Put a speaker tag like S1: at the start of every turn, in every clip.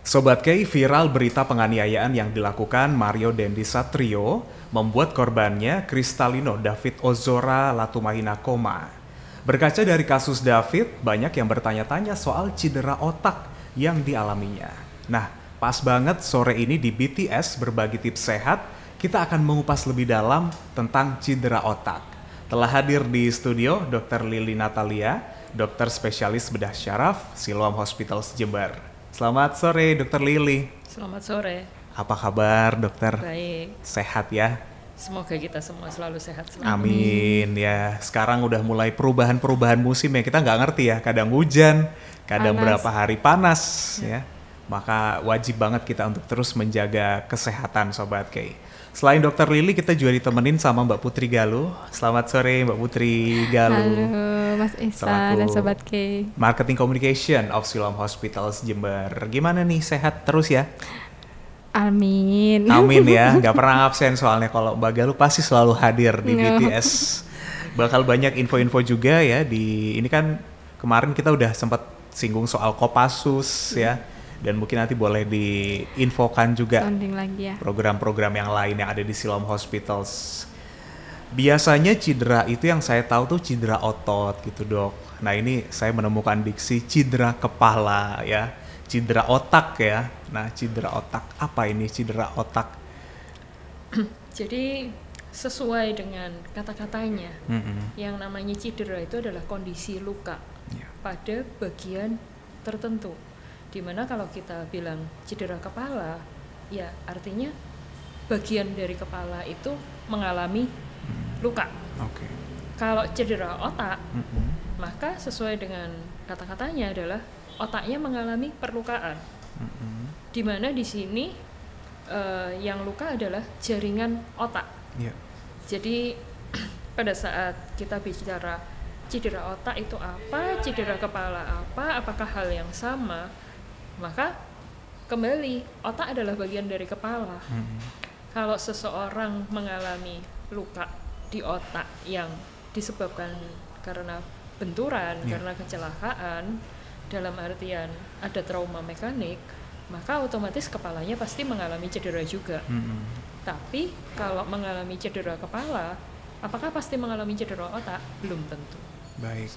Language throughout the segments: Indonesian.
S1: Sobat Kei, viral berita penganiayaan yang dilakukan Mario Dendi Satrio membuat korbannya Kristalino David Ozora Latumahina koma. Berkaca dari kasus David, banyak yang bertanya-tanya soal cedera otak yang dialaminya. Nah, pas banget sore ini di BTS Berbagi Tips Sehat, kita akan mengupas lebih dalam tentang cedera otak. Telah hadir di studio Dr. Lili Natalia, dokter spesialis bedah syaraf, Siloam Hospitals Jember. Selamat sore, Dr. Lili.
S2: Selamat sore.
S1: Apa kabar, dokter?
S2: Baik.
S1: Sehat ya?
S2: Semoga kita semua selalu sehat selalu.
S1: Amin ya. Sekarang udah mulai perubahan musim ya. Kita nggak ngerti ya. Kadang hujan, kadang berapa hari panas ya. Maka wajib banget kita untuk terus menjaga kesehatan Sobat Kei. Selain Dokter Lili, kita juga ditemenin sama Mbak Putri Galuh. Selamat sore Mbak Putri Galuh.
S3: Halo Mas Ihsan dan Sobat Kei.
S1: Marketing Communication of Siloam Hospitals Jember. Gimana nih, sehat terus ya?
S3: Amin.
S1: Amin ya, nggak pernah absen soalnya kalau Mbak Galuh pasti selalu hadir di BTS. Bakal banyak info-info juga ya di ini kan kemarin kita udah sempat singgung soal Kopassus ya. Dan mungkin nanti boleh diinfokan juga
S3: lagi ya.
S1: Program-program yang lain yang ada di Siloam Hospitals. Biasanya cedera itu yang saya tahu tuh cedera otot gitu dok. Nah ini saya menemukan diksi cedera kepala ya, cedera otak ya. Nah cedera otak, apa ini cedera otak?
S2: Jadi sesuai dengan kata-katanya, yang namanya cedera itu adalah kondisi luka pada bagian tertentu. Dimana kalau kita bilang cedera kepala, ya artinya bagian dari kepala itu mengalami luka.
S1: Okay.
S2: Kalau cedera otak, maka sesuai dengan kata-katanya adalah otaknya mengalami perlukaan. Dimana di sini yang luka adalah jaringan otak. Yeah. Jadi pada saat kita bicara cedera otak itu apa, cedera kepala apa, apakah hal yang sama? Maka kembali otak adalah bagian dari kepala. Kalau seseorang mengalami luka di otak yang disebabkan karena benturan, karena kecelakaan, dalam artian ada trauma mekanik, maka otomatis kepalanya pasti mengalami cedera juga. Tapi kalau mengalami cedera kepala, apakah pasti mengalami cedera otak? Belum tentu.
S1: Baik.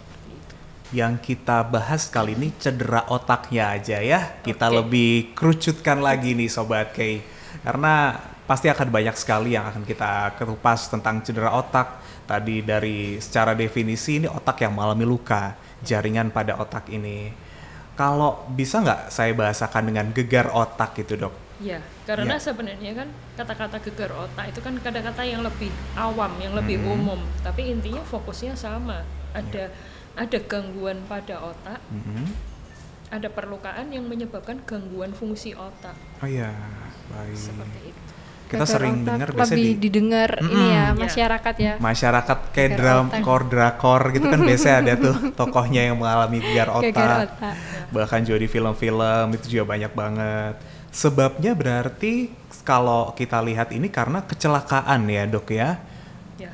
S1: Yang kita bahas kali ini cedera otaknya aja ya. Kita lebih kerucutkan lagi nih Sobat Kei. Karena pasti akan banyak sekali yang akan kita kerupas tentang cedera otak. Tadi dari secara definisi ini otak yang mengalami luka, jaringan pada otak ini. Kalau bisa nggak saya bahasakan dengan gegar otak gitu dok?
S2: Ya, karena sebenarnya kan kata-kata gegar otak itu kan kata-kata yang lebih awam, yang lebih umum. Tapi intinya fokusnya sama. Ada gangguan pada otak, ada perlukaan yang menyebabkan gangguan fungsi otak.
S1: Oh iya, baik.
S2: Seperti itu.
S1: Kita sering dengar biasanya
S3: lebih didengar ini ya masyarakat ya.
S1: Masyarakat kayak drakor gitu kan biasanya ada tuh tokohnya yang mengalami gegar otak. Bahkan juga di film-film itu juga banyak banget. Sebabnya berarti kalau kita lihat ini karena kecelakaan ya dok ya.
S2: Ya.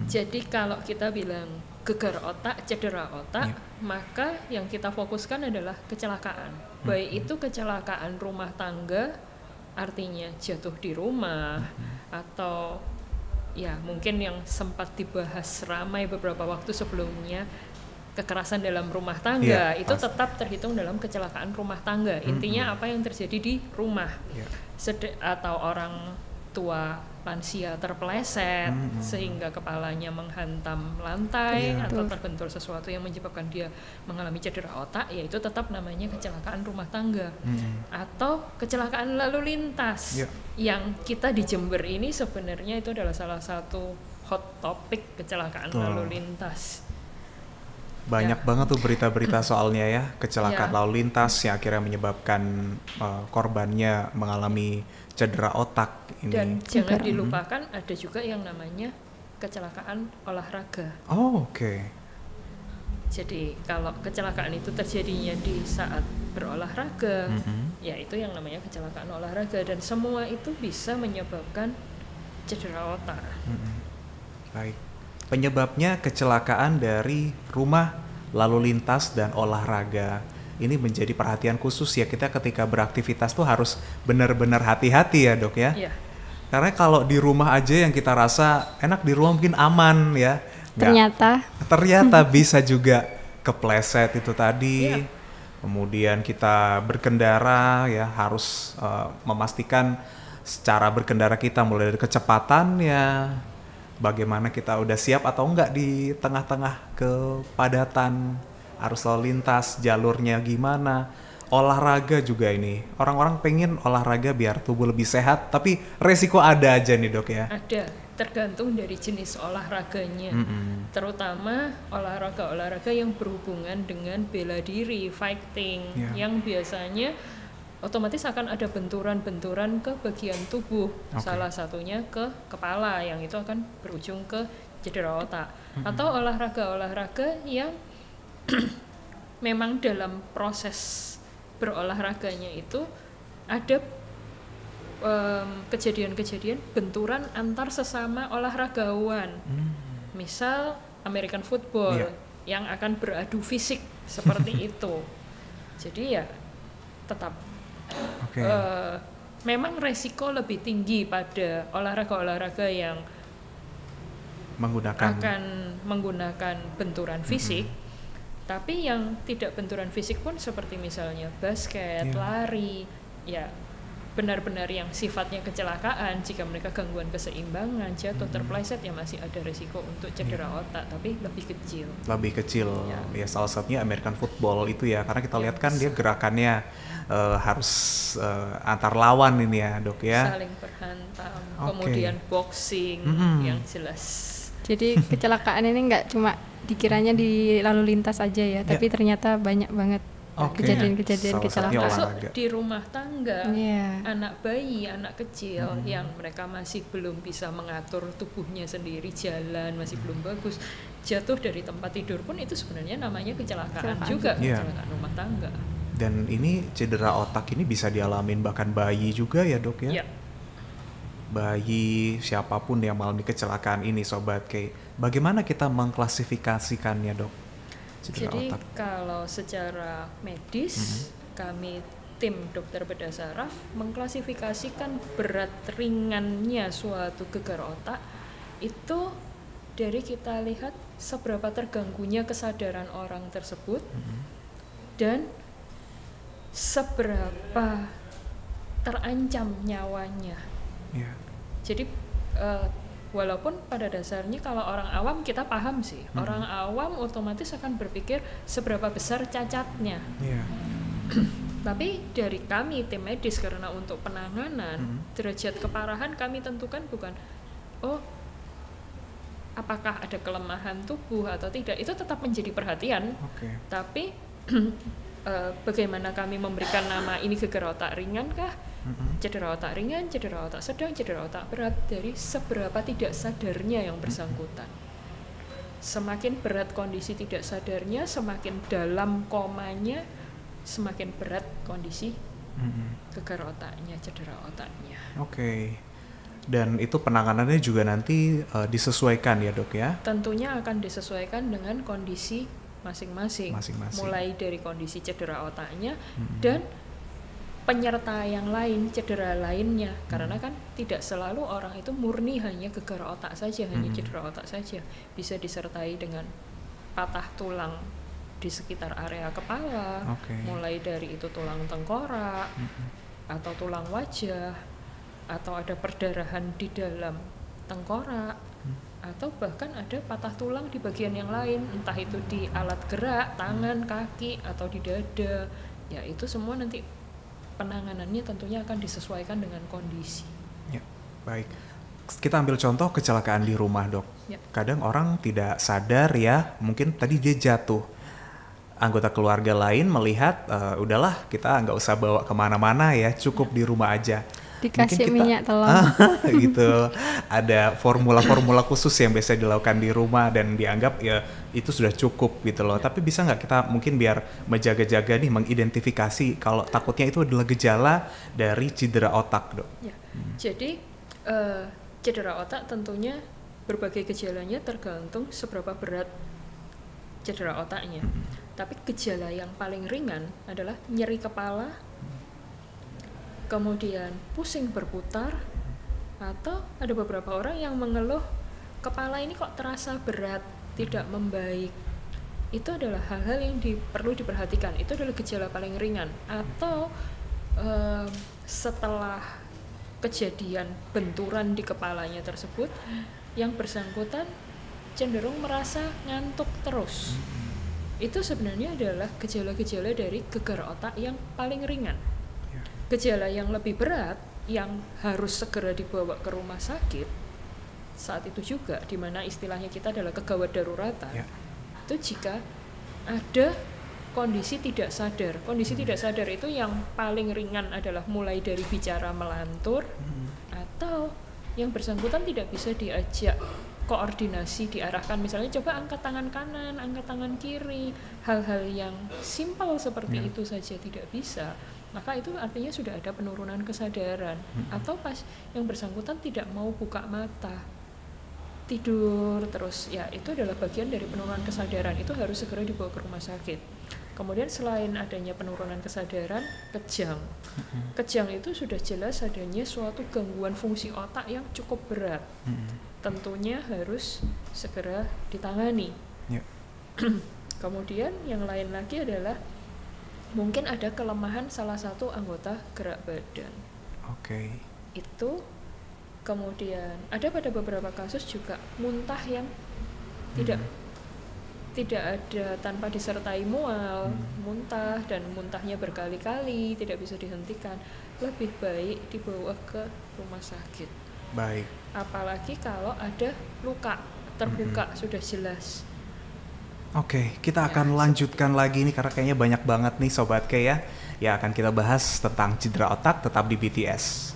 S2: Jadi kalau kita bilang gegar otak, cedera otak, maka yang kita fokuskan adalah kecelakaan. Baik itu kecelakaan rumah tangga, artinya jatuh di rumah, atau ya mungkin yang sempat dibahas ramai beberapa waktu sebelumnya, kekerasan dalam rumah tangga, itu pasti tetap terhitung dalam kecelakaan rumah tangga. Intinya apa yang terjadi di rumah, atau orang tua lansia terpeleset sehingga kepalanya menghantam lantai atau terbentur sesuatu yang menyebabkan dia mengalami cedera otak, yaitu tetap namanya kecelakaan rumah tangga. Atau kecelakaan lalu lintas yang kita di Jember ini sebenarnya itu adalah salah satu hot topic kecelakaan lalu lintas.
S1: Banyak banget tuh berita-berita soalnya ya, kecelakaan lalu lintas yang akhirnya menyebabkan korbannya mengalami cedera otak ini.
S2: Dan jangan dilupakan ada juga yang namanya kecelakaan olahraga.
S1: Oh, oke.
S2: Jadi kalau kecelakaan itu terjadinya di saat berolahraga, ya itu yang namanya kecelakaan olahraga, dan semua itu bisa menyebabkan cedera otak.
S1: Baik. Penyebabnya kecelakaan dari rumah, lalu lintas dan olahraga. ini menjadi perhatian khusus ya, kita ketika beraktivitas tuh harus benar-benar hati-hati ya dok ya.
S2: Iya.
S1: Karena kalau di rumah aja yang kita rasa enak, di rumah mungkin aman ya. Ternyata bisa juga kepleset itu tadi.
S2: Iya.
S1: Kemudian kita berkendara ya harus memastikan secara berkendara kita mulai dari kecepatan ya, bagaimana kita udah siap atau enggak di tengah-tengah kepadatan arus lalu lintas, jalurnya gimana. Olahraga juga ini, orang-orang pengen olahraga biar tubuh lebih sehat, tapi resiko ada aja nih dok ya.
S2: Ada, tergantung dari jenis olahraganya. Terutama olahraga-olahraga yang berhubungan dengan bela diri, fighting, yang biasanya otomatis akan ada benturan-benturan ke bagian tubuh. Salah satunya ke kepala, yang itu akan berujung ke cedera otak. Atau olahraga-olahraga yang memang dalam proses berolahraganya itu ada kejadian-kejadian benturan antar sesama olahragawan. Misal American football yang akan beradu fisik seperti itu. Jadi ya tetap memang resiko lebih tinggi pada olahraga-olahraga yang akan menggunakan benturan fisik. Tapi yang tidak benturan fisik pun seperti misalnya basket, lari, ya benar-benar yang sifatnya kecelakaan, jika mereka gangguan keseimbangan, jatuh, terpleset, ya masih ada risiko untuk cedera otak, tapi lebih kecil.
S1: Lebih kecil, ya salah satunya American football itu ya, karena kita lihat kan dia gerakannya harus antar lawan ini ya dok ya.
S2: Saling berhantam, kemudian boxing yang jelas.
S3: Jadi kecelakaan ini nggak cuma dikiranya di lalu lintas aja ya, tapi ternyata banyak banget kejadian-kejadian kecelakaan.
S2: Masuk di rumah tangga, anak bayi, anak kecil yang mereka masih belum bisa mengatur tubuhnya sendiri, jalan masih belum bagus, jatuh dari tempat tidur pun itu sebenarnya namanya kecelakaan juga, kecelakaan rumah tangga.
S1: Dan ini cedera otak ini bisa dialamin bahkan bayi juga ya dok ya? Bayi, siapapun yang mengalami kecelakaan ini Sobat K, bagaimana kita mengklasifikasikannya dok?
S2: Jadi kalau secara medis, kami tim dokter bedah saraf mengklasifikasikan berat ringannya suatu gegar otak itu dari kita lihat seberapa terganggunya kesadaran orang tersebut dan seberapa terancam nyawanya. Jadi walaupun pada dasarnya kalau orang awam kita paham sih, orang awam otomatis akan berpikir seberapa besar cacatnya. Tapi dari kami tim medis, karena untuk penanganan derajat keparahan kami tentukan bukan apakah ada kelemahan tubuh atau tidak, itu tetap menjadi perhatian. Tapi bagaimana kami memberikan nama ini gegar otak ringan kah, cedera otak ringan, cedera otak sedang, cedera otak berat, dari seberapa tidak sadarnya yang bersangkutan. Semakin berat kondisi tidak sadarnya, semakin dalam komanya, semakin berat kondisi gegar otaknya, cedera otaknya.
S1: Dan itu penanganannya juga nanti disesuaikan ya dok ya? Tentunya
S2: akan disesuaikan dengan kondisi masing-masing. Mulai dari kondisi cedera otaknya dan penyerta yang lain, cedera lainnya. Karena kan tidak selalu orang itu murni hanya gegar otak saja, hanya cedera otak saja. Bisa disertai dengan patah tulang di sekitar area kepala, mulai dari itu tulang tengkorak atau tulang wajah, atau ada perdarahan di dalam tengkorak, atau bahkan ada patah tulang di bagian yang lain, entah itu di alat gerak, tangan, kaki, atau di dada. Ya itu semua nanti penanganannya tentunya akan disesuaikan dengan kondisi.
S1: Baik, kita ambil contoh kecelakaan di rumah dok. Kadang orang tidak sadar ya, mungkin tadi dia jatuh, anggota keluarga lain melihat udahlah kita nggak usah bawa kemana-mana ya, cukup di rumah aja.
S3: Dikasih minyak telon
S1: gitu. Ada formula-formula khusus yang biasa dilakukan di rumah dan dianggap ya itu sudah cukup gitu loh. Tapi bisa nggak kita mungkin biar menjaga-jaga nih, mengidentifikasi kalau takutnya itu adalah gejala dari cedera otak dok?
S2: Jadi cedera otak tentunya berbagai gejalanya tergantung seberapa berat cedera otaknya. Tapi gejala yang paling ringan adalah nyeri kepala, kemudian pusing berputar, atau ada beberapa orang yang mengeluh kepala ini kok terasa berat, tidak membaik. Itu adalah hal-hal yang perlu diperhatikan. Itu adalah gejala paling ringan. Atau setelah kejadian benturan di kepalanya tersebut, yang bersangkutan cenderung merasa ngantuk terus. Itu sebenarnya adalah gejala-gejala dari gegar otak yang paling ringan. Gejala yang lebih berat yang harus segera dibawa ke rumah sakit saat itu juga, di mana istilahnya kita adalah kegawat daruratan. Itu jika ada kondisi tidak sadar. Kondisi tidak sadar itu yang paling ringan adalah mulai dari bicara melantur, atau yang bersangkutan tidak bisa diajak koordinasi, diarahkan misalnya coba angkat tangan kanan, angkat tangan kiri, hal-hal yang simpel seperti itu saja tidak bisa, maka itu artinya sudah ada penurunan kesadaran. Atau pas yang bersangkutan tidak mau buka mata, tidur terus, ya itu adalah bagian dari penurunan kesadaran, itu harus segera dibawa ke rumah sakit. Kemudian selain adanya penurunan kesadaran, kejang. Kejang itu sudah jelas adanya suatu gangguan fungsi otak yang cukup berat. Tentunya harus segera ditangani. Kemudian yang lain lagi adalah mungkin ada kelemahan salah satu anggota gerak badan. Itu kemudian ada pada beberapa kasus juga muntah yang tidak ada tanpa disertai mual, muntah dan muntahnya berkali-kali, tidak bisa dihentikan. Lebih baik dibawa ke rumah sakit.
S1: Baik.
S2: Apalagi kalau ada luka terbuka sudah jelas.
S1: Oke, kita akan lanjutkan lagi nih karena kayaknya banyak banget nih Sobat K ya. Ya akan kita bahas tentang cedera otak tetap di BTS.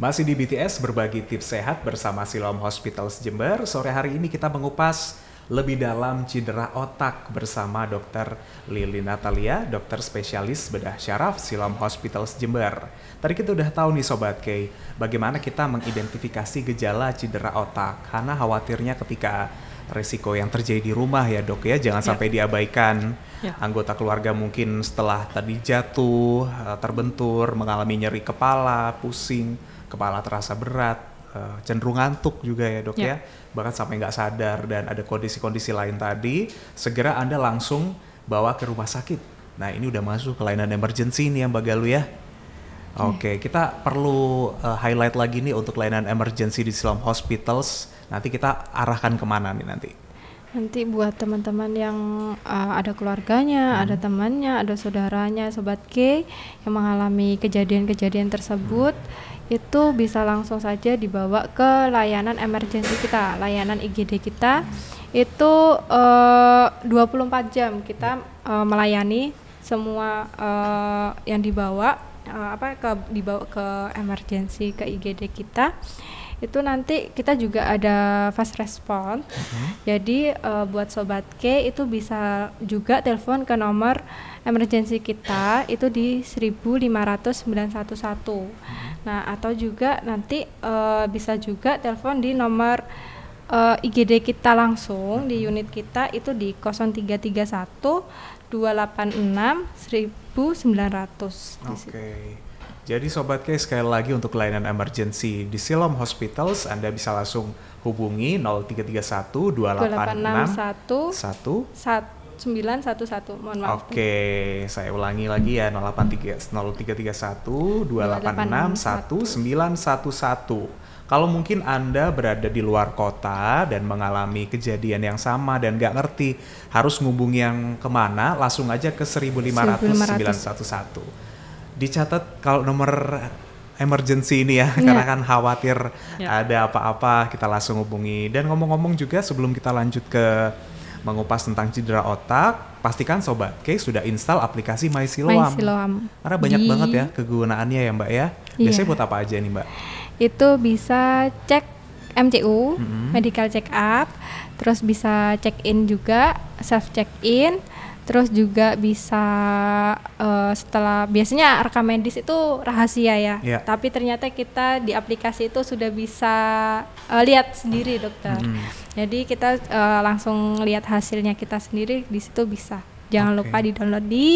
S1: Masih di BTS berbagi tips sehat bersama Siloam Hospitals Jember. Sore hari ini kita mengupas lebih dalam cedera otak bersama Dr. Lili Natalia, dokter spesialis bedah syaraf Siloam Hospitals Jember. Tadi kita udah tahu nih Sobat K, bagaimana kita mengidentifikasi gejala cedera otak. Karena khawatirnya ketika resiko yang terjadi di rumah ya dok ya, jangan sampai diabaikan. Anggota keluarga mungkin setelah tadi jatuh, terbentur, mengalami nyeri kepala, pusing, kepala terasa berat, cenderung ngantuk juga ya dok ya, bahkan sampai nggak sadar, dan ada kondisi-kondisi lain tadi, segera Anda langsung bawa ke rumah sakit. Nah ini udah masuk ke layanan emergency nih ya Mbak Galuh ya. Oke, kita perlu highlight lagi nih untuk layanan emergency di Siloam Hospitals. Nanti kita arahkan kemana nih nanti?
S3: Nanti buat teman-teman yang ada keluarganya, ada temannya, ada saudaranya, Sobat K yang mengalami kejadian-kejadian tersebut, itu bisa langsung saja dibawa ke layanan emergency kita, layanan IGD kita. Itu 24 jam kita melayani semua yang dibawa ke emergency ke IGD kita. Itu nanti kita juga ada fast response. Jadi buat Sobat K itu bisa juga telepon ke nomor emergency kita itu di 1.500-911. Nah, atau juga nanti bisa juga telepon di nomor IGD kita langsung di unit kita itu di 0331 286 1900.
S1: Oke. Jadi Sobat K, sekali lagi untuk layanan emergency di Siloam Hospitals Anda bisa langsung hubungi 0331 286 1911. Mohon maaf. Oke, saya ulangi lagi ya, 0331 286 1911. Kalau mungkin Anda berada di luar kota dan mengalami kejadian yang sama dan nggak ngerti harus ngubungi yang kemana, langsung aja ke 1.500 911. Dicatat kalau nomor emergency ini ya, karena kan khawatir ada apa-apa kita langsung hubungi. Dan ngomong-ngomong juga sebelum kita lanjut ke mengupas tentang cedera otak, pastikan Sobat K sudah install aplikasi My Siloam. Karena banyak banget ya kegunaannya ya Mbak ya. Biasanya buat apa aja nih Mbak? Itu
S3: bisa cek MCU, medical check up, terus bisa check in juga, self check in. Terus juga bisa setelah biasanya rekam medis itu rahasia ya, tapi ternyata kita di aplikasi itu sudah bisa lihat sendiri dokter. Jadi kita langsung lihat hasilnya kita sendiri di situ bisa. Jangan lupa di-download di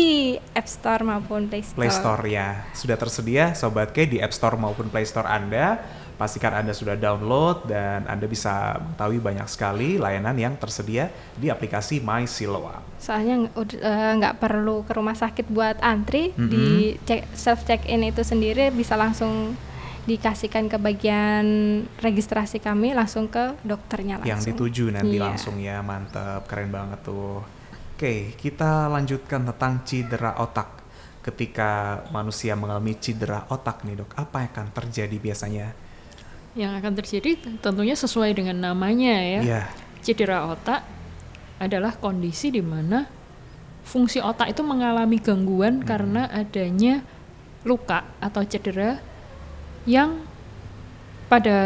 S3: App Store maupun Play Store.
S1: Play Store ya. Sudah tersedia Sobat K di App Store maupun Play Store Anda. Pastikan Anda sudah download dan Anda bisa mengetahui banyak sekali layanan yang tersedia di aplikasi My Siloam.
S3: Soalnya nggak perlu ke rumah sakit buat antri, di self check-in itu sendiri bisa langsung dikasihkan ke bagian registrasi kami, langsung ke dokternya langsung.
S1: Yang dituju nanti langsung ya, mantep, keren banget tuh. Oke, kita lanjutkan tentang cedera otak. Ketika manusia mengalami cedera otak nih dok, apa yang akan terjadi biasanya?
S2: Yang akan terjadi tentunya sesuai dengan namanya ya.
S1: Iya.
S2: Cedera otak adalah kondisi di mana fungsi otak itu mengalami gangguan karena adanya luka atau cedera yang pada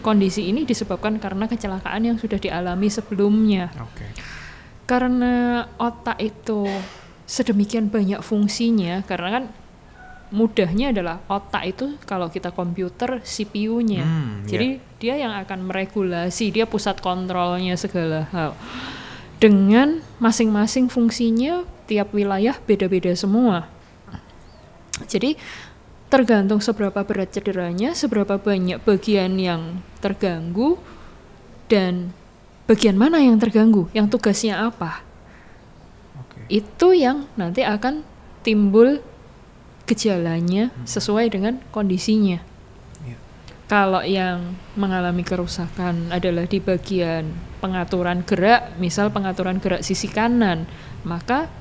S2: kondisi ini disebabkan karena kecelakaan yang sudah dialami sebelumnya.
S1: Oke.
S2: Karena otak itu sedemikian banyak fungsinya, karena kan mudahnya adalah otak itu kalau kita komputer CPU-nya. Jadi dia yang akan meregulasi, dia pusat kontrolnya segala hal. Dengan masing-masing fungsinya tiap wilayah beda-beda semua. Jadi tergantung seberapa berat cederanya, seberapa banyak bagian yang terganggu, dan bagian mana yang terganggu, yang tugasnya apa. Itu yang nanti akan timbul gejalanya sesuai dengan kondisinya. Kalau yang mengalami kerusakan adalah di bagian pengaturan gerak, misal pengaturan gerak sisi kanan, maka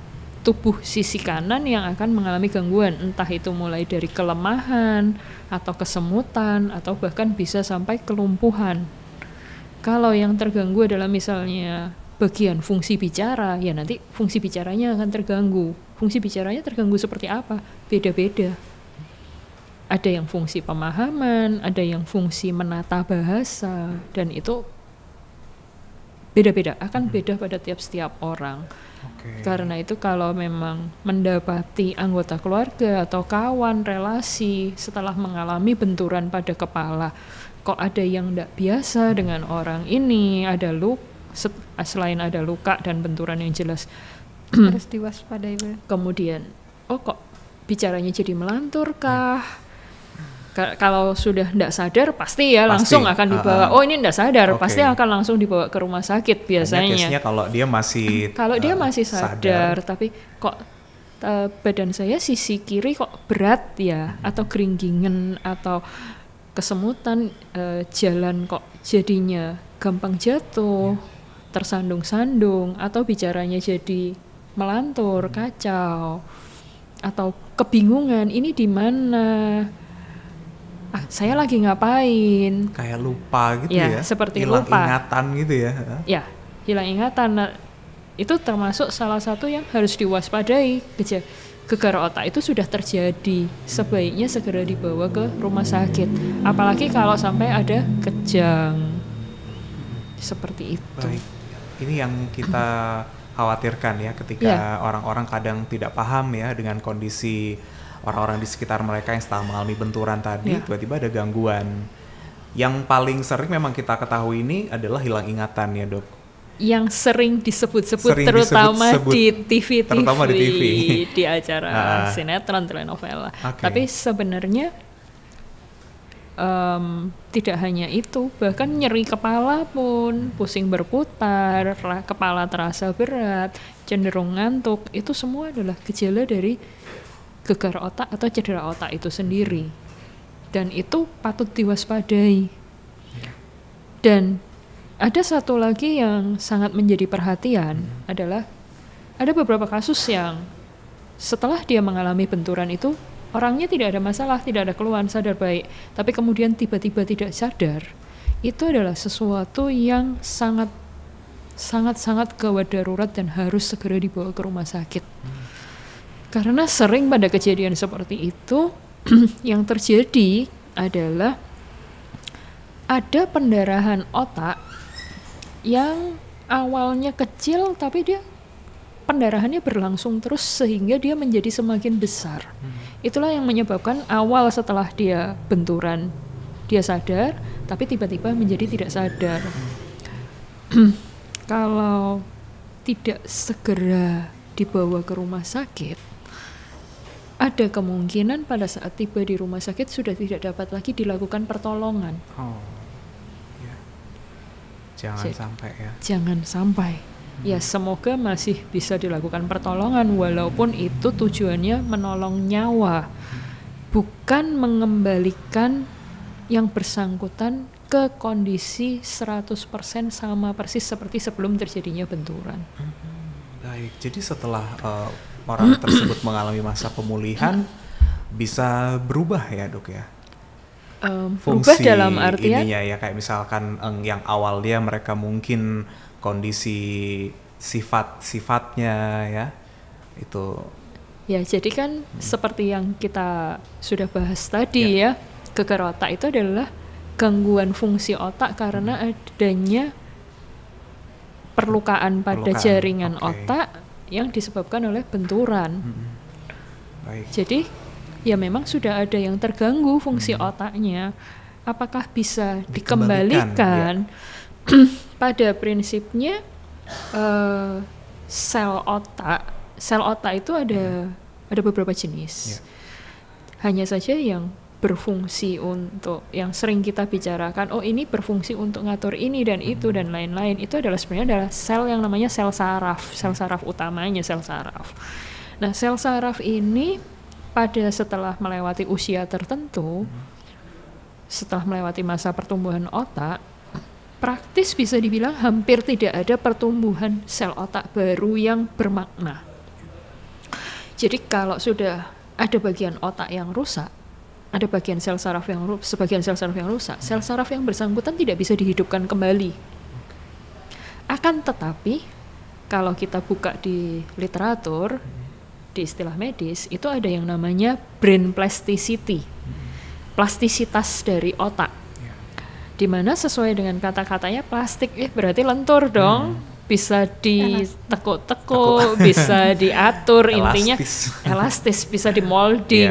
S2: tubuh sisi kanan yang akan mengalami gangguan, entah itu mulai dari kelemahan atau kesemutan atau bahkan bisa sampai kelumpuhan. Kalau yang terganggu adalah misalnya bagian fungsi bicara, ya nanti fungsi bicaranya akan terganggu. Fungsi bicaranya terganggu seperti apa? Beda-beda. Ada yang fungsi pemahaman, ada yang fungsi menata bahasa, dan itu beda-beda, akan beda pada tiap-tiap orang. Karena itu kalau memang mendapati anggota keluarga atau kawan, relasi setelah mengalami benturan pada kepala, kok ada yang tidak biasa dengan orang ini, ada selain ada luka dan benturan yang jelas
S3: harus diwaspadai.
S2: Kemudian, kok bicaranya jadi melantur kah? Kalau sudah tidak sadar pasti langsung akan dibawa. Ini tidak sadar, pasti akan langsung dibawa ke rumah sakit biasanya.
S1: Case-nya kalau dia masih
S2: dia masih sadar, tapi kok badan saya sisi kiri kok berat ya, atau keringgingan atau kesemutan, jalan kok jadinya gampang jatuh, tersandung-sandung, atau bicaranya jadi melantur, kacau, atau kebingungan ini di mana, saya lagi ngapain,
S1: kayak lupa gitu ya,
S2: seperti
S1: hilang
S2: lupa,
S1: ingatan gitu ya,
S2: hilang ingatan. Nah, itu termasuk salah satu yang harus diwaspadai. Gegar otak itu sudah terjadi, sebaiknya segera dibawa ke rumah sakit, apalagi kalau sampai ada kejang seperti itu.
S1: Baik. Ini yang kita khawatirkan ya, ketika orang-orang kadang tidak paham ya dengan kondisi orang-orang di sekitar mereka yang sedang mengalami benturan tadi, tiba-tiba ada gangguan. Yang paling sering memang kita ketahui ini adalah hilang ingatan ya dok.
S2: Yang sering disebut-sebut terutama di TV, di acara sinetron, telenovela. Tapi sebenarnya tidak hanya itu, bahkan nyeri kepala pun, pusing berputar, kepala terasa berat, cenderung ngantuk, itu semua adalah gejala dari gegar otak atau cedera otak itu sendiri. Dan itu patut diwaspadai. Dan ada satu lagi yang sangat menjadi perhatian adalah ada beberapa kasus yang setelah dia mengalami benturan itu orangnya tidak ada masalah, tidak ada keluhan, sadar baik, tapi kemudian tiba-tiba tidak sadar. Itu adalah sesuatu yang sangat gawat darurat dan harus segera dibawa ke rumah sakit. Karena sering pada kejadian seperti itu yang terjadi adalah ada pendarahan otak yang awalnya kecil tapi dia pendarahannya berlangsung terus sehingga dia menjadi semakin besar. Itulah yang menyebabkan awal setelah dia benturan dia sadar tapi tiba-tiba menjadi tidak sadar. Kalau tidak segera dibawa ke rumah sakit, ada kemungkinan pada saat tiba di rumah sakit sudah tidak dapat lagi dilakukan pertolongan.
S1: Ya. Jangan sampai ya.
S2: Jangan sampai. Ya, semoga masih bisa dilakukan pertolongan walaupun itu tujuannya menolong nyawa, bukan mengembalikan yang bersangkutan ke kondisi 100% sama persis seperti sebelum terjadinya benturan.
S1: Baik, jadi setelah orang tersebut mengalami masa pemulihan bisa berubah ya dok ya?
S2: Berubah
S1: Fungsi
S2: dalam artian
S1: ininya ya, kayak misalkan yang awalnya mereka mungkin kondisi sifatnya ya itu.
S2: Ya, jadi kan seperti yang kita sudah bahas tadi ya, gegar otak itu adalah gangguan fungsi otak karena adanya perlukaan pada jaringan otak yang disebabkan oleh benturan.
S1: Baik.
S2: Jadi ya memang sudah ada yang terganggu fungsi otaknya. Apakah bisa dikembalikan? Pada prinsipnya sel otak itu ada beberapa jenis. Hanya saja yang berfungsi untuk yang sering kita bicarakan, ini berfungsi untuk ngatur ini dan itu dan lain-lain, itu sebenarnya adalah sel yang namanya sel saraf utamanya sel saraf. Nah, sel saraf ini setelah melewati usia tertentu, setelah melewati masa pertumbuhan otak, praktis bisa dibilang hampir tidak ada pertumbuhan sel otak baru yang bermakna. Jadi kalau sudah ada bagian otak yang rusak, ada bagian sebagian sel saraf yang rusak, sel saraf yang bersangkutan tidak bisa dihidupkan kembali. Akan tetapi, kalau kita buka di literatur, di istilah medis, itu ada yang namanya brain plasticity, plastisitas dari otak. Di mana sesuai dengan kata-katanya plastik, berarti lentur dong, bisa ditekuk-tekuk, bisa diatur, intinya elastis, bisa dimolding.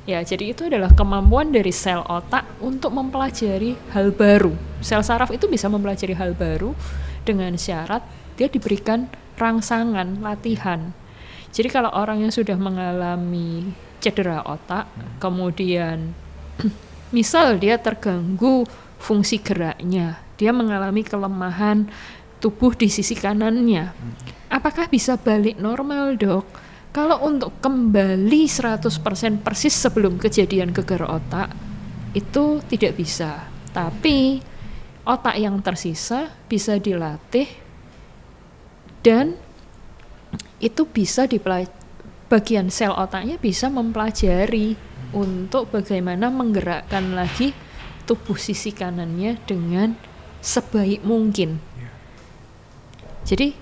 S2: Ya, jadi itu adalah kemampuan dari sel otak untuk mempelajari hal baru. Sel saraf itu bisa mempelajari hal baru dengan syarat dia diberikan rangsangan, latihan. Jadi kalau orang yang sudah mengalami cedera otak, kemudian misal dia terganggu fungsi geraknya, dia mengalami kelemahan tubuh di sisi kanannya, apakah bisa balik normal, dok? Kalau untuk kembali 100% persis sebelum kejadian gegar otak, itu tidak bisa. Tapi otak yang tersisa bisa dilatih dan itu bisa bagian sel otaknya bisa mempelajari untuk bagaimana menggerakkan lagi tubuh sisi kanannya dengan sebaik mungkin. Jadi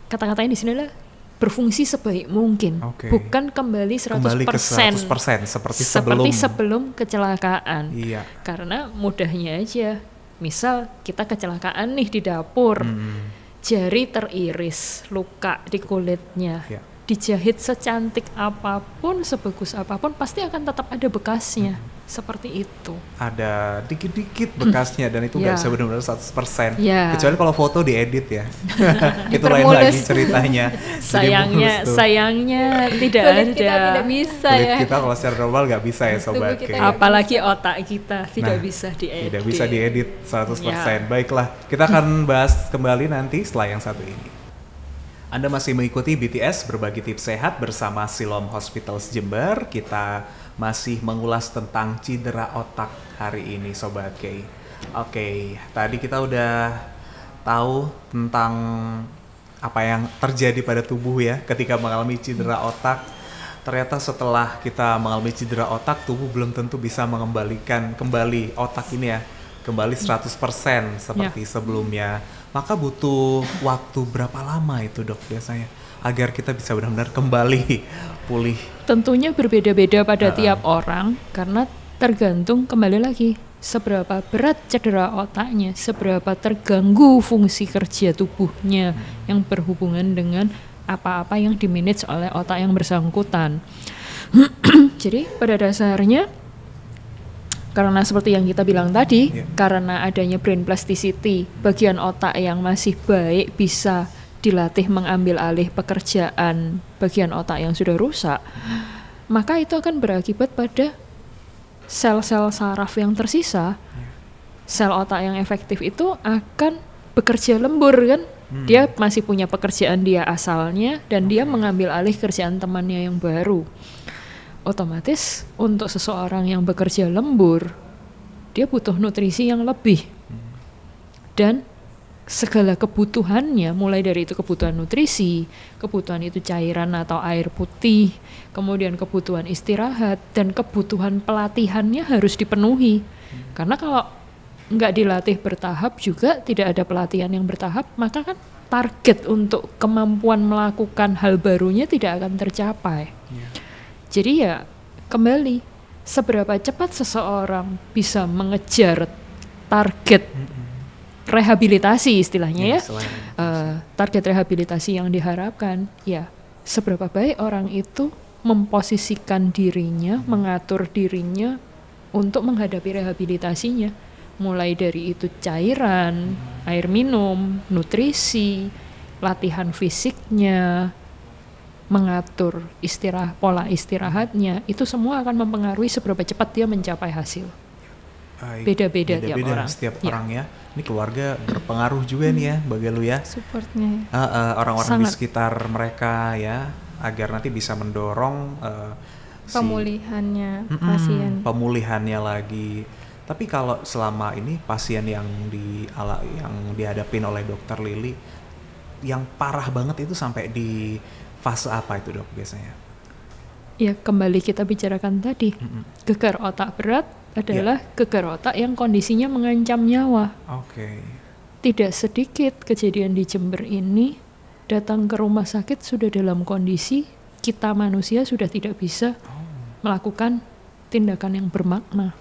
S2: kata-katanya di sini adalah berfungsi sebaik mungkin, bukan kembali 100%,
S1: kembali ke 100% seperti
S2: sebelum kecelakaan.
S1: Iya.
S2: Karena mudahnya aja, misal kita kecelakaan nih di dapur, jari teriris, luka di kulitnya, dijahit secantik apapun, sebagus apapun, pasti akan tetap ada bekasnya. Seperti itu. Ada
S1: dikit-dikit bekasnya dan itu nggak bisa benar-benar 100%. Kecuali kalau foto diedit ya. Itu lain lagi ceritanya.
S2: Sayangnya tidak
S3: kulit
S2: ada.
S3: Kita tidak bisa
S1: kulit kita kalau secara normal nggak bisa ya sobat.
S2: Apalagi otak kita tidak bisa diedit.
S1: Tidak bisa diedit 100%. Baiklah, kita akan bahas kembali nanti setelah yang satu ini. Anda masih mengikuti BTS Berbagi Tips Sehat bersama Siloam Hospitals Jember. Kita masih mengulas tentang cedera otak hari ini Sobat K. Oke, tadi kita udah tahu tentang apa yang terjadi pada tubuh ya ketika mengalami cedera otak. Ternyata setelah kita mengalami cedera otak, tubuh belum tentu bisa mengembalikan kembali otak ini ya, kembali 100% seperti sebelumnya. Maka butuh waktu berapa lama itu dok biasanya agar kita bisa benar-benar kembali pulih?
S2: Tentunya berbeda-beda pada tiap orang karena tergantung kembali lagi seberapa berat cedera otaknya, seberapa terganggu fungsi kerja tubuhnya yang berhubungan dengan apa-apa yang dimanage oleh otak yang bersangkutan. Jadi pada dasarnya karena seperti yang kita bilang tadi, karena adanya brain plasticity, bagian otak yang masih baik bisa dilatih mengambil alih pekerjaan bagian otak yang sudah rusak, maka itu akan berakibat pada sel-sel saraf yang tersisa. Sel otak yang efektif itu akan bekerja lembur kan. Dia masih punya pekerjaan dia asalnya dan dia mengambil alih kerjaan temannya yang baru. Otomatis untuk seseorang yang bekerja lembur, dia butuh nutrisi yang lebih. Dan segala kebutuhannya, mulai dari itu kebutuhan nutrisi, kebutuhan itu cairan atau air putih, kemudian kebutuhan istirahat, dan kebutuhan pelatihannya harus dipenuhi. Karena kalau nggak dilatih bertahap juga, tidak ada pelatihan yang bertahap, maka kan target untuk kemampuan melakukan hal barunya tidak akan tercapai. Jadi ya kembali, seberapa cepat seseorang bisa mengejar target rehabilitasi istilahnya ya, target rehabilitasi yang diharapkan, ya seberapa baik orang itu memposisikan dirinya, mengatur dirinya untuk menghadapi rehabilitasinya, mulai dari itu cairan, air minum, nutrisi, latihan fisiknya, mengatur pola istirahatnya, itu semua akan mempengaruhi seberapa cepat dia mencapai hasil. Beda-beda tiap orang.
S1: Setiap orang ya. Ini keluarga berpengaruh juga nih ya bagi lu ya.
S3: Supportnya.
S1: Orang-orang di sekitar mereka ya, agar nanti bisa mendorong
S3: pemulihannya pasien.
S1: Pemulihannya lagi. Tapi kalau selama ini pasien yang dihadapin oleh Dokter Lily, yang parah banget itu sampai di fase apa itu dok biasanya?
S2: Ya kembali kita bicarakan tadi, gegar otak berat adalah gegar otak yang kondisinya mengancam nyawa. Tidak sedikit kejadian di Jember ini datang ke rumah sakit sudah dalam kondisi kita manusia sudah tidak bisa melakukan tindakan yang bermakna.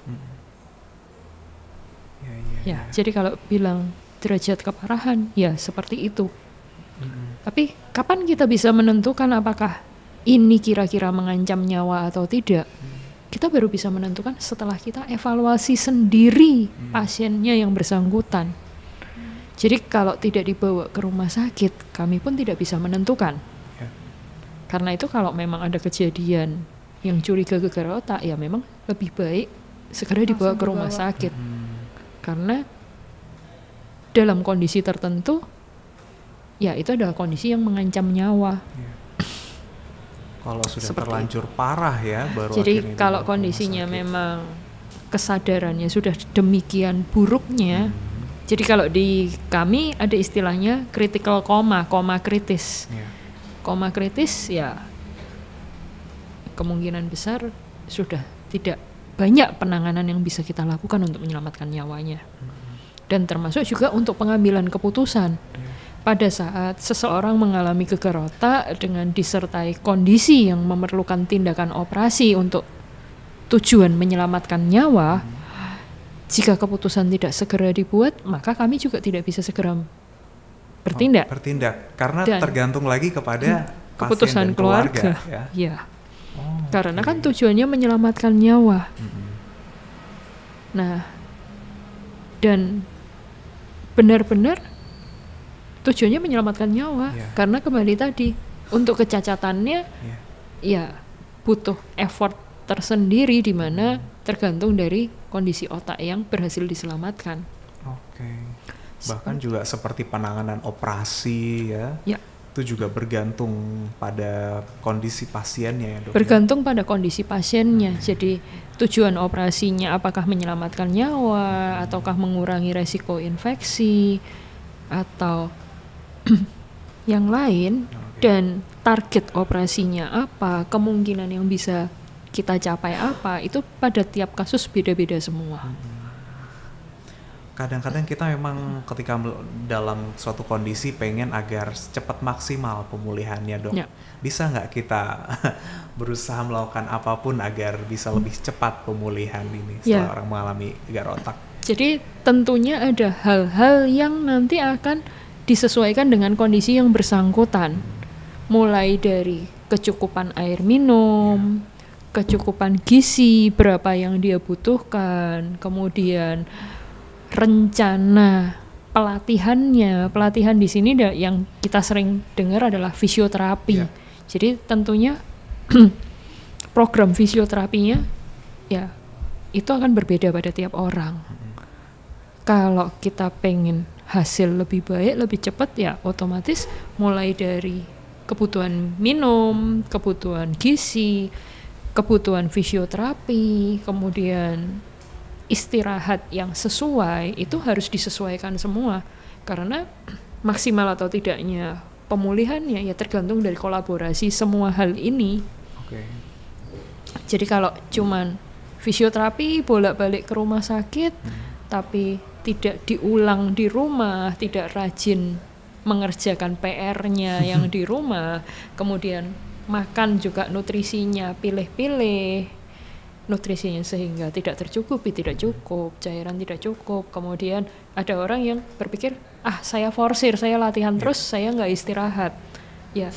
S2: Jadi kalau bilang derajat keparahan, ya seperti itu. Tapi kapan kita bisa menentukan apakah ini kira-kira mengancam nyawa atau tidak? Kita baru bisa menentukan setelah kita evaluasi sendiri pasiennya yang bersangkutan. Jadi kalau tidak dibawa ke rumah sakit, kami pun tidak bisa menentukan. Karena itu kalau memang ada kejadian yang curiga gegar otak, ya memang lebih baik segera dibawa ke rumah sakit. Karena dalam kondisi tertentu, ya itu adalah kondisi yang mengancam nyawa.
S1: Kalau sudah terlanjur parah ya, baru
S2: jadi kalau kondisinya memang kesadarannya sudah demikian buruknya, jadi kalau di kami ada istilahnya critical coma kritis. Koma kritis ya kemungkinan besar sudah tidak banyak penanganan yang bisa kita lakukan untuk menyelamatkan nyawanya. Dan termasuk juga untuk pengambilan keputusan. Pada saat seseorang mengalami gegar otak dengan disertai kondisi yang memerlukan tindakan operasi untuk tujuan menyelamatkan nyawa, jika keputusan tidak segera dibuat, maka kami juga tidak bisa segera bertindak.
S1: Karena tergantung lagi kepada
S2: keputusan keluarga. Karena kan tujuannya menyelamatkan nyawa. Nah, dan benar-benar tujuannya menyelamatkan nyawa, karena kembali tadi untuk kecacatannya ya butuh effort tersendiri di mana tergantung dari kondisi otak yang berhasil diselamatkan.
S1: Bahkan juga seperti penanganan operasi ya. Itu juga bergantung pada kondisi pasiennya ya dok. Bergantung
S2: pada kondisi pasiennya. Jadi tujuan operasinya apakah menyelamatkan nyawa ataukah mengurangi resiko infeksi atau yang lain, dan target operasinya apa, kemungkinan yang bisa kita capai apa, itu pada tiap kasus beda-beda semua.
S1: Kadang-kadang kita memang ketika dalam suatu kondisi pengen agar cepat maksimal pemulihannya dok. Bisa nggak kita berusaha melakukan apapun agar bisa lebih cepat pemulihan ini setelah orang mengalami gegar otak?
S2: Jadi tentunya ada hal-hal yang nanti akan disesuaikan dengan kondisi yang bersangkutan, mulai dari kecukupan air minum, kecukupan gizi berapa yang dia butuhkan, kemudian rencana pelatihan di sini yang kita sering dengar adalah fisioterapi. Jadi tentunya program fisioterapinya ya itu akan berbeda pada tiap orang. Kalau kita pengen hasil lebih baik, lebih cepat, ya otomatis mulai dari kebutuhan minum, kebutuhan gizi, kebutuhan fisioterapi, kemudian istirahat yang sesuai, itu harus disesuaikan semua. Karena maksimal atau tidaknya pemulihannya ya tergantung dari kolaborasi semua hal ini. Jadi kalau cuman fisioterapi bolak-balik ke rumah sakit, tapi tidak diulang di rumah, tidak rajin mengerjakan PR-nya yang di rumah, kemudian makan juga nutrisinya pilih-pilih, nutrisinya sehingga tidak tercukupi, tidak cukup, cairan tidak cukup. Kemudian ada orang yang berpikir, saya forsir, saya latihan terus, saya nggak istirahat. Ya,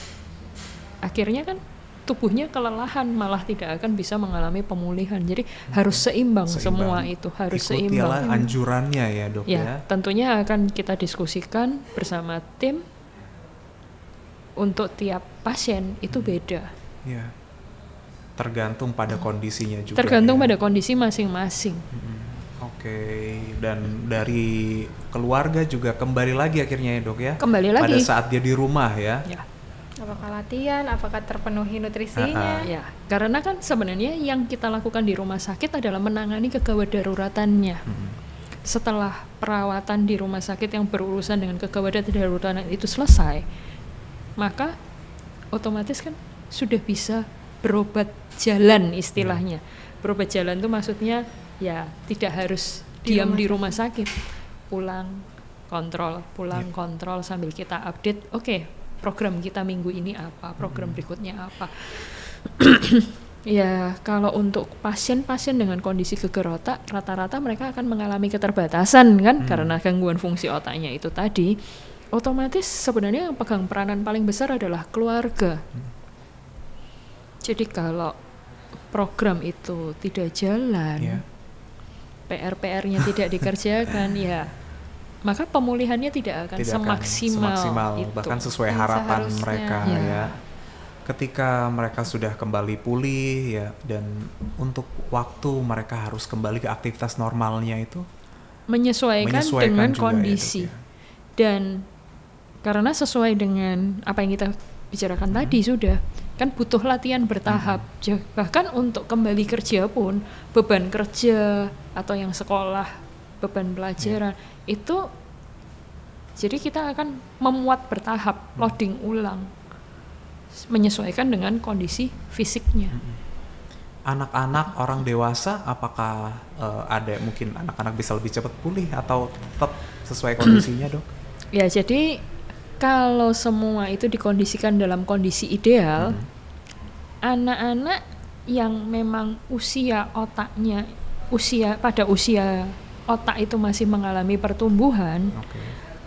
S2: akhirnya kan tubuhnya kelelahan, malah tidak akan bisa mengalami pemulihan. Jadi harus seimbang semua itu, harus seimbang.
S1: Ikutilah anjurannya ya dok ya.
S2: Tentunya akan kita diskusikan bersama tim. Untuk tiap pasien itu beda. Ya.
S1: Tergantung pada kondisinya juga.
S2: Tergantung pada kondisi masing-masing.
S1: Dan dari keluarga juga kembali lagi akhirnya ya dok ya.
S2: Kembali lagi.
S1: Pada saat dia di rumah ya.
S3: Apakah latihan, apakah terpenuhi nutrisinya?
S2: Ya, karena kan sebenarnya yang kita lakukan di rumah sakit adalah menangani kegawat daruratannya. Setelah perawatan di rumah sakit yang berurusan dengan kegawat daruratan itu selesai, maka otomatis kan sudah bisa berobat jalan istilahnya. Berobat jalan itu maksudnya ya tidak harus diam di rumah sakit. Pulang kontrol sambil kita update. Program kita minggu ini apa, program berikutnya apa. Ya, kalau untuk pasien-pasien dengan kondisi gegar otak, rata-rata mereka akan mengalami keterbatasan kan, karena gangguan fungsi otaknya itu tadi. Otomatis sebenarnya yang pegang peranan paling besar adalah keluarga. Jadi kalau program itu tidak jalan, PR-PR-nya tidak dikerjakan, ya maka pemulihannya tidak akan semaksimal itu.
S1: Bahkan sesuai harapan mereka ya. Ketika mereka sudah kembali pulih ya, dan untuk waktu mereka harus kembali ke aktivitas normalnya itu
S2: menyesuaikan dengan kondisi ya, dan karena sesuai dengan apa yang kita bicarakan tadi sudah kan butuh latihan bertahap. Bahkan untuk kembali kerja pun beban kerja atau yang sekolah beban pelajaran itu, jadi kita akan memuat bertahap, loading ulang, menyesuaikan dengan kondisi fisiknya.
S1: Anak-anak, orang dewasa, apakah ada mungkin anak-anak bisa lebih cepat pulih atau tetap sesuai kondisinya dok?
S2: Ya, jadi kalau semua itu dikondisikan dalam kondisi ideal, anak-anak yang memang usia otaknya pada usia otak itu masih mengalami pertumbuhan,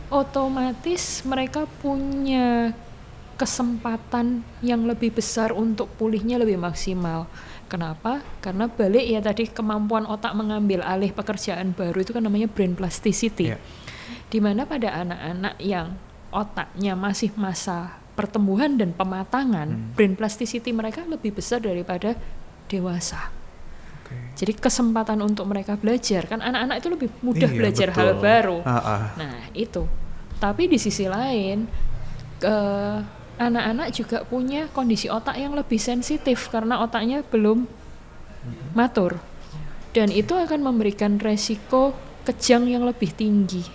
S2: otomatis mereka punya kesempatan yang lebih besar untuk pulihnya lebih maksimal. Kenapa? Karena balik ya tadi, kemampuan otak mengambil alih pekerjaan baru itu kan namanya brain plasticity. Dimana pada anak-anak yang otaknya masih masa pertumbuhan dan pematangan, brain plasticity mereka lebih besar daripada dewasa. Jadi kesempatan untuk mereka belajar, kan anak-anak itu lebih mudah belajar hal baru. Nah itu. Tapi di sisi lain, anak-anak juga punya kondisi otak yang lebih sensitif karena otaknya belum matur. Dan itu akan memberikan resiko kejang yang lebih tinggi.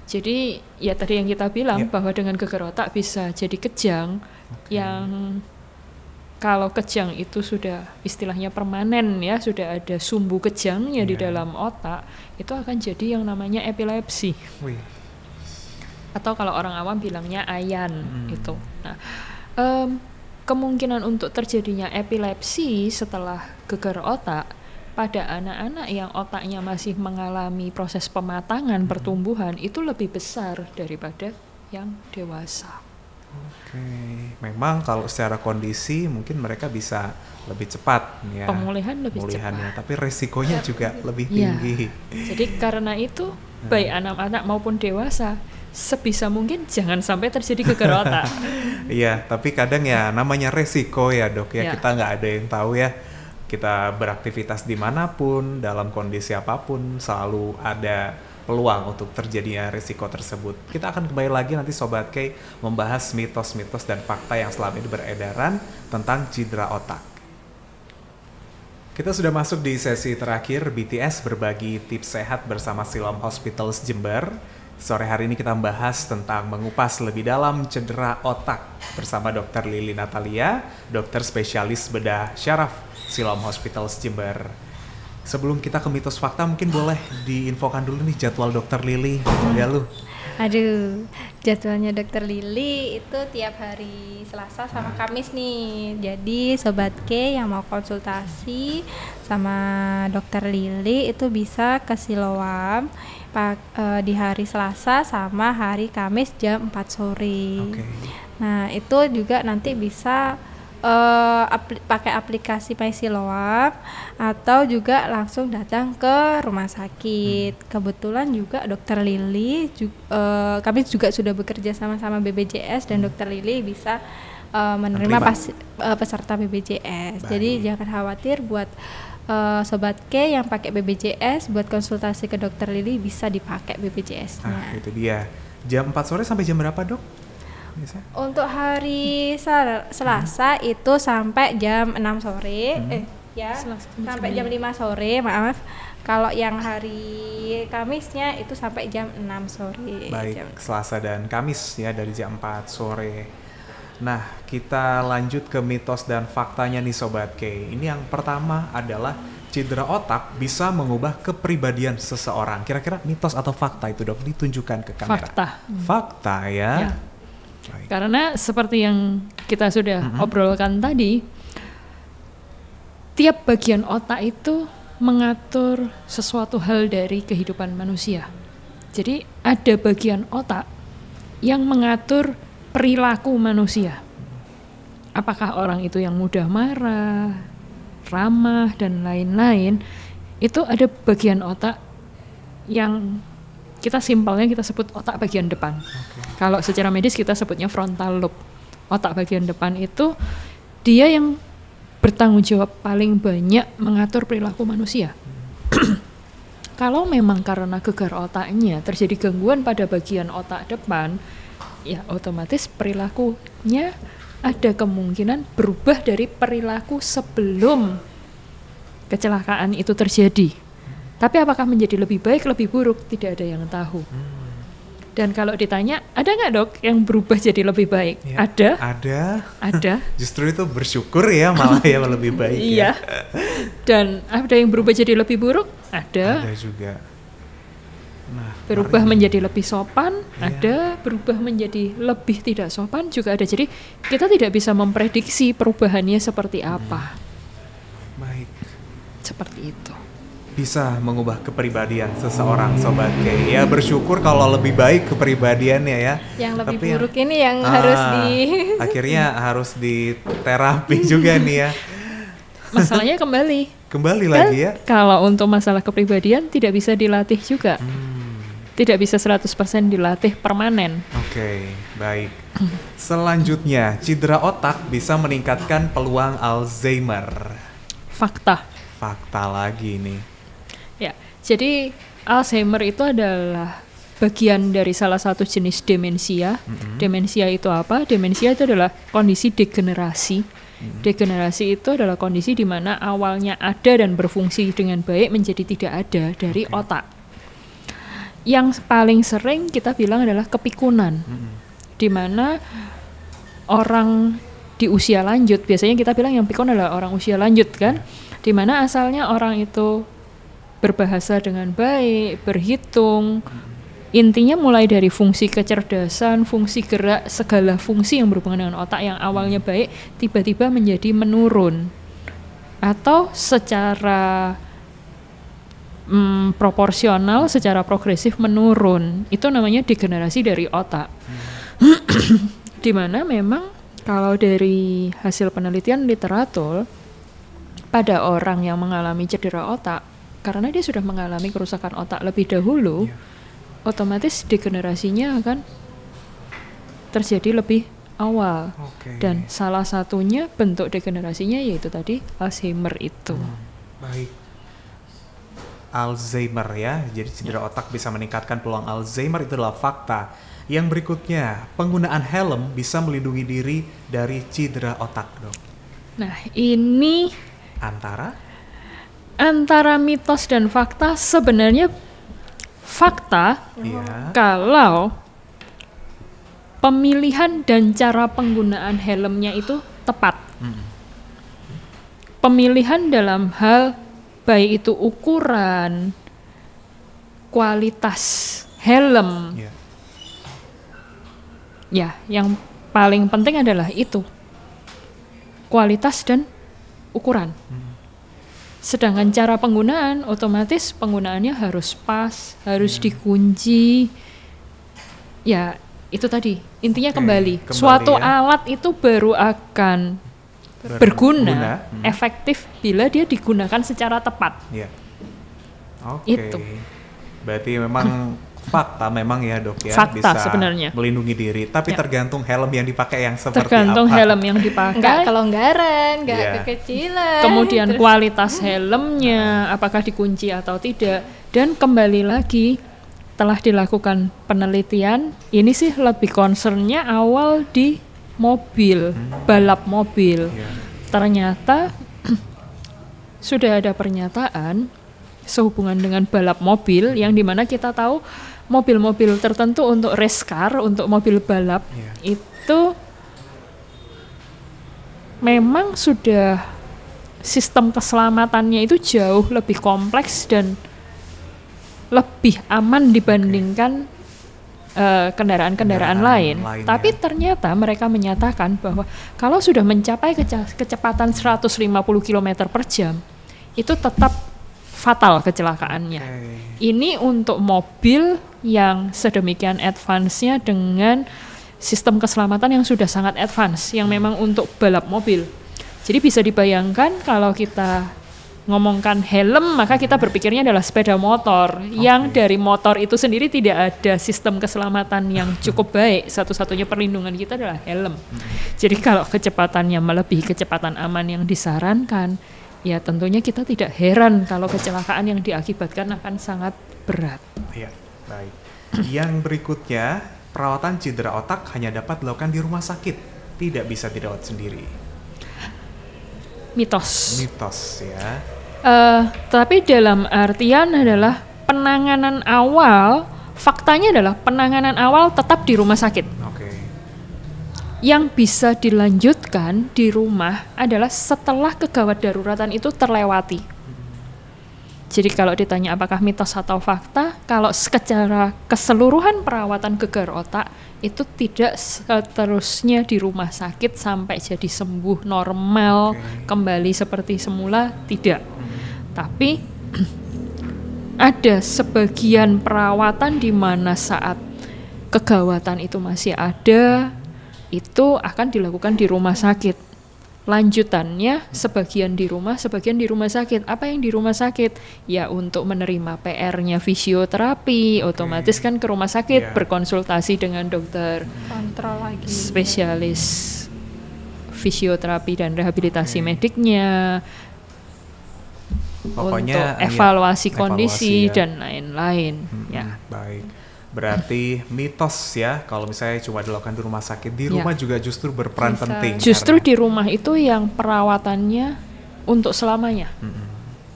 S2: Jadi ya tadi yang kita bilang bahwa dengan gegar otak bisa jadi kejang yang kalau kejang itu sudah istilahnya permanen ya, sudah ada sumbu kejangnya di dalam otak, itu akan jadi yang namanya epilepsi. Atau kalau orang awam bilangnya ayan itu. Nah, kemungkinan untuk terjadinya epilepsi setelah gegar otak pada anak-anak yang otaknya masih mengalami proses pematangan pertumbuhan itu lebih besar daripada yang dewasa.
S1: Oke, memang kalau secara kondisi mungkin mereka bisa lebih cepat ya.
S2: Pemulihan lebih
S1: Pemulihannya,
S2: cepat.
S1: tapi resikonya juga lebih
S2: Iya.
S1: tinggi.
S2: Jadi karena itu baik anak-anak maupun dewasa sebisa mungkin jangan sampai terjadi gegar otak.
S1: Iya, tapi kadang ya namanya resiko ya dok ya,
S2: Ya.
S1: kita nggak ada yang tahu ya. Kita beraktivitas dimanapun, dalam kondisi apapun, selalu ada peluang untuk terjadinya risiko tersebut. Kita akan kembali lagi nanti Sobat K membahas mitos-mitos dan fakta yang selama ini beredaran tentang cedera otak. Kita sudah masuk di sesi terakhir BTS berbagi tips sehat bersama Siloam Hospitals Jember. Sore hari ini kita membahas tentang mengupas lebih dalam cedera otak bersama Dr. Lili Natalia, dokter spesialis bedah syaraf Siloam Hospitals Jember. Sebelum kita ke mitos fakta, mungkin boleh diinfokan dulu nih jadwal Dr. Lili. Ya lu.
S3: Aduh, jadwalnya Dokter Lili itu tiap hari Selasa sama Kamis nih. Jadi Sobat K yang mau konsultasi sama Dokter Lili itu bisa ke Siloam di hari Selasa sama hari Kamis jam 4 sore.
S1: Oke.
S3: Nah, itu juga nanti bisa pakai aplikasi My Siloam atau juga langsung datang ke rumah sakit. Kebetulan juga Dokter Lili kami juga sudah bekerja sama BPJS dan Dokter Lili bisa menerima peserta BPJS.
S1: Baik.
S3: Jadi jangan khawatir buat Sobat K yang pakai BPJS, buat konsultasi ke Dokter Lili bisa dipakai BPJS-nya.
S1: Nah, itu dia. Jam 4 sore sampai jam berapa, Dok? Biasa?
S3: Untuk hari Selasa itu sampai jam 6 sore,
S2: Selasa,
S3: sampai
S2: jam
S3: jam 5 sore, maaf. Kalau yang hari Kamisnya itu sampai jam 6 sore.
S1: Baik, Selasa dan Kamis ya dari jam 4 sore. Nah, kita lanjut ke mitos dan faktanya nih Sobat K. Ini yang pertama adalah cedera otak bisa mengubah kepribadian seseorang. Kira-kira mitos atau fakta itu dok? Ditunjukkan ke kamera.
S2: Fakta.
S1: Fakta ya.
S2: Ya.
S1: Baik.
S2: Karena seperti yang kita sudah obrolkan tadi, tiap bagian otak itu mengatur sesuatu hal dari kehidupan manusia. Jadi ada bagian otak yang mengatur perilaku manusia. Apakah orang itu yang mudah marah, ramah, dan lain-lain, itu ada bagian otak yang kita simpelnya kita sebut otak bagian depan. Kalau secara medis kita sebutnya frontal lobe. Otak bagian depan itu dia yang bertanggung jawab paling banyak mengatur perilaku manusia. Kalau memang karena gegar otaknya terjadi gangguan pada bagian otak depan, ya otomatis perilakunya ada kemungkinan berubah dari perilaku sebelum kecelakaan itu terjadi. Tapi apakah menjadi lebih baik, lebih buruk? Tidak ada yang tahu. Dan kalau ditanya, ada nggak dok yang berubah jadi lebih baik?
S1: Ya,
S2: Ada.
S1: Justru itu bersyukur ya malah ya lebih baik.
S2: Iya. Dan ada yang berubah jadi lebih buruk?
S1: Ada juga. Nah,
S2: Berubah
S1: mari.
S2: menjadi lebih sopan,
S1: Iya.
S2: ada. Berubah menjadi lebih tidak sopan juga ada. Jadi kita tidak bisa memprediksi perubahannya seperti apa.
S1: Baik.
S2: Seperti itu.
S1: Bisa mengubah kepribadian seseorang Sobat K. Ya bersyukur kalau lebih baik kepribadiannya ya.
S3: Yang lebih
S1: Tapi
S3: buruk ini yang harus
S1: akhirnya harus diterapi juga nih ya.
S2: Masalahnya kembali
S1: Lagi ya.
S2: Kalau untuk masalah kepribadian tidak bisa dilatih juga. Tidak bisa 100% dilatih permanen.
S1: Oke, baik. Selanjutnya, cedera otak bisa meningkatkan peluang Alzheimer.
S2: Fakta.
S1: Fakta lagi nih.
S2: Ya, jadi Alzheimer itu adalah bagian dari salah satu jenis demensia. Demensia itu apa? Demensia itu adalah kondisi degenerasi. Degenerasi itu adalah kondisi di mana awalnya ada dan berfungsi dengan baik menjadi tidak ada dari otak. Yang paling sering kita bilang adalah kepikunan, di mana orang di usia lanjut, biasanya kita bilang yang pikun adalah orang usia lanjut kan, di mana asalnya orang itu berbahasa dengan baik, berhitung, intinya mulai dari fungsi kecerdasan, fungsi gerak, segala fungsi yang berhubungan dengan otak yang awalnya baik, tiba-tiba menjadi menurun. Atau secara proporsional, secara progresif menurun. Itu namanya degenerasi dari otak. Di mana memang kalau dari hasil penelitian literatur, pada orang yang mengalami cedera otak, karena dia sudah mengalami kerusakan otak lebih dahulu, otomatis degenerasinya akan terjadi lebih awal. Dan salah satunya bentuk degenerasinya yaitu tadi Alzheimer itu.
S1: Baik. Alzheimer ya, jadi cedera otak bisa meningkatkan peluang Alzheimer, itu adalah fakta. Yang berikutnya, penggunaan helm bisa melindungi diri dari cedera otak, dok.
S2: Nah, ini antara mitos dan fakta. Sebenarnya fakta kalau pemilihan dan cara penggunaan helmnya itu tepat. Pemilihan dalam hal baik itu ukuran, kualitas helm. Ya, yang paling penting adalah itu. Kualitas dan ukuran. Sedangkan cara penggunaan, otomatis penggunaannya harus pas, harus dikunci. Ya, itu tadi. Intinya kembali suatu alat itu baru akan berguna efektif bila dia digunakan secara tepat.
S1: Itu. Berarti memang fakta memang ya, dok ya,
S2: fakta
S1: bisa
S2: sebenarnya
S1: melindungi diri, tapi tergantung helm yang dipakai yang seperti
S2: tergantung
S1: apa.
S2: Helm yang dipakai,
S3: nggak kelonggaran, nggak kekecilan,
S2: kemudian kualitas helmnya apakah dikunci atau tidak. Dan kembali lagi, telah dilakukan penelitian, ini sih lebih concernnya awal di mobil, balap mobil. Ternyata sudah ada pernyataan sehubungan dengan balap mobil, yang dimana kita tahu mobil-mobil tertentu untuk race car, untuk mobil balap itu memang sudah sistem keselamatannya itu jauh lebih kompleks dan lebih aman dibandingkan kendaraan-kendaraan lain. Tapi ternyata mereka menyatakan bahwa kalau sudah mencapai kecepatan 150 km per jam itu tetap fatal kecelakaannya. Ini untuk mobil yang sedemikian advance-nya dengan sistem keselamatan yang sudah sangat advance, yang memang untuk balap mobil. Jadi bisa dibayangkan kalau kita ngomongkan helm, maka kita berpikirnya adalah sepeda motor, yang dari motor itu sendiri tidak ada sistem keselamatan yang cukup baik. Satu-satunya perlindungan kita adalah helm. Jadi kalau kecepatannya melebihi kecepatan aman yang disarankan, ya tentunya kita tidak heran kalau kecelakaan yang diakibatkan akan sangat berat.
S1: Iya, baik. Yang berikutnya, perawatan cedera otak hanya dapat dilakukan di rumah sakit, tidak bisa dirawat sendiri.
S2: Mitos
S1: ya.
S2: Tapi dalam artian adalah penanganan awal, faktanya adalah penanganan awal tetap di rumah sakit. Yang bisa dilanjutkan di rumah adalah setelah kegawat daruratan itu terlewati. Jadi kalau ditanya apakah mitos atau fakta, kalau secara keseluruhan perawatan gegar otak itu tidak seterusnya di rumah sakit sampai jadi sembuh normal, kembali seperti semula, tidak. Tapi ada sebagian perawatan di mana saat kegawatan itu masih ada, itu akan dilakukan di rumah sakit. Lanjutannya sebagian di rumah, sebagian di rumah sakit. Apa yang di rumah sakit? Ya untuk menerima PR-nya fisioterapi, otomatis kan ke rumah sakit berkonsultasi dengan dokter spesialis fisioterapi dan rehabilitasi mediknya. Pokoknya untuk evaluasi kondisi dan lain-lain.
S1: Baik. Berarti mitos ya, kalau misalnya cuma dilakukan di rumah sakit, di rumah juga justru berperan penting.
S2: Justru di rumah itu yang perawatannya untuk selamanya.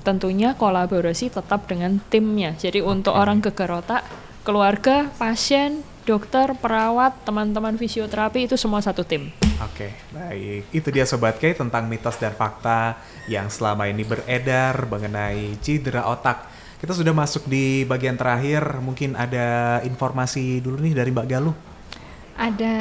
S2: Tentunya kolaborasi tetap dengan timnya. Jadi untuk orang gegar otak, keluarga, pasien, dokter, perawat, teman-teman fisioterapi itu semua satu tim.
S1: Baik. Itu dia Sobat K tentang mitos dan fakta yang selama ini beredar mengenai cedera otak. Kita sudah masuk di bagian terakhir, mungkin ada informasi dulu nih dari Mbak Galuh.
S3: Ada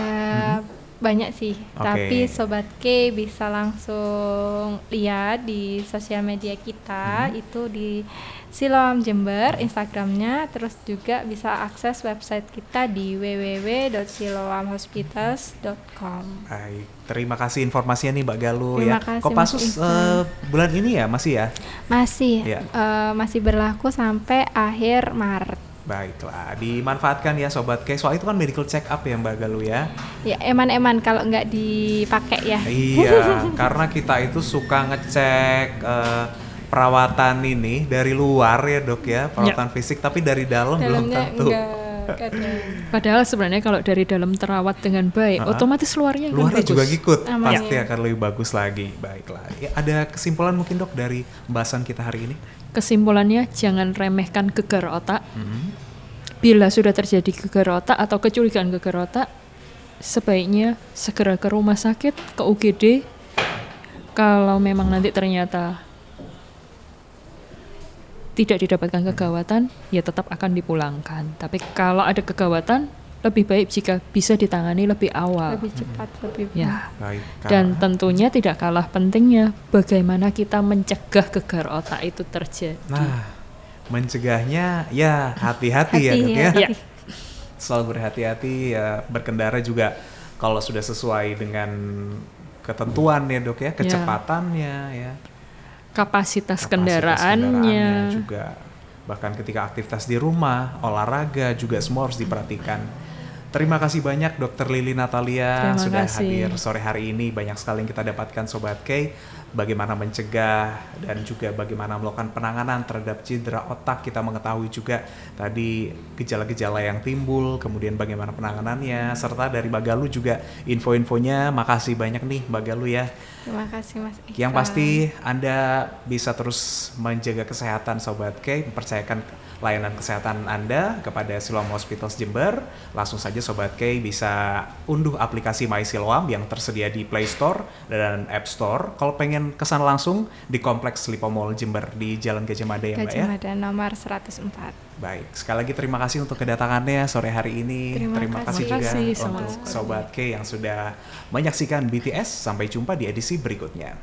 S3: banyak sih,
S1: Oke.
S3: tapi Sobat K bisa langsung lihat di sosial media kita, itu di Siloam Jember Instagramnya, terus juga bisa akses website kita di www.siloamhospitals.com.
S1: Baik, terima kasih informasinya nih Mbak Galuh
S3: Terima
S1: ya.
S3: kasih,
S1: Kopassus
S3: Mas Ihsan.
S1: bulan ini ya masih ya?
S3: Masih,
S1: Iya.
S3: masih berlaku sampai akhir Maret.
S1: Baiklah, dimanfaatkan ya Sobat K. Soal itu kan medical check up ya Mbak Galuh ya.
S3: Ya eman-eman kalau nggak dipakai ya.
S1: Iya, karena kita itu suka ngecek perawatan ini dari luar ya dok ya, perawatan fisik, tapi dari dalam belum
S3: Dalamnya
S1: tentu.
S3: enggak kadang.
S2: Padahal sebenarnya kalau dari dalam terawat dengan baik, otomatis luarnya akan
S1: Luarnya
S2: bagus.
S1: juga ngikut,
S3: Aman.
S1: pasti akan lebih bagus lagi. Baiklah, ya, ada kesimpulan mungkin dok dari pembahasan kita hari ini?
S2: Kesimpulannya, jangan remehkan gegar otak. Bila sudah terjadi gegar otak atau kecurigaan gegar otak, sebaiknya segera ke rumah sakit, ke UGD. Kalau memang nanti ternyata tidak didapatkan kegawatan, ya tetap akan dipulangkan. Tapi kalau ada kegawatan, lebih baik jika bisa ditangani lebih awal.
S3: Lebih cepat, lebih
S2: Ya.
S1: Baik.
S2: Dan tentunya tidak kalah pentingnya bagaimana kita mencegah gegar otak itu terjadi.
S1: Nah, mencegahnya ya hati-hati ya dok ya.
S2: Ya.
S1: Selalu berhati-hati ya, berkendara juga kalau sudah sesuai dengan ketentuan ya dok ya, kecepatannya ya.
S2: Kapasitas
S1: kendaraannya
S2: kendaraannya.
S1: juga, bahkan ketika aktivitas di rumah, olahraga juga semua harus diperhatikan. Terima kasih banyak Dr. Lili Natalia
S2: Terima
S1: sudah
S2: kasih.
S1: hadir sore hari ini. Banyak sekali yang kita dapatkan Sobat K, bagaimana mencegah dan juga bagaimana melakukan penanganan terhadap cedera otak. Kita mengetahui juga tadi gejala-gejala yang timbul, kemudian bagaimana penanganannya, serta dari Mbak Galuh juga info-infonya. Makasih banyak nih Mbak Galuh ya.
S3: Terima kasih Mas Ihsan.
S1: Yang pasti Anda bisa terus menjaga kesehatan Sobat K, mempercayakan layanan kesehatan Anda kepada Siloam Hospitals Jember. Langsung saja Sobat K bisa unduh aplikasi My Siloam yang tersedia di Play Store dan App Store. Kalau pengen kesana langsung di Kompleks Lipo Mall Jember di Jalan Gajah Mada ya Mbak
S3: Gajah
S1: ya.
S3: Mada nomor 104.
S1: Baik, sekali lagi terima kasih untuk kedatangannya sore hari ini.
S3: Terima
S1: kasih
S3: kasih.
S1: juga
S2: Terima kasih,
S1: untuk
S2: sama-sama.
S1: Sobat K yang sudah menyaksikan BTS. Sampai jumpa di edisi berikutnya.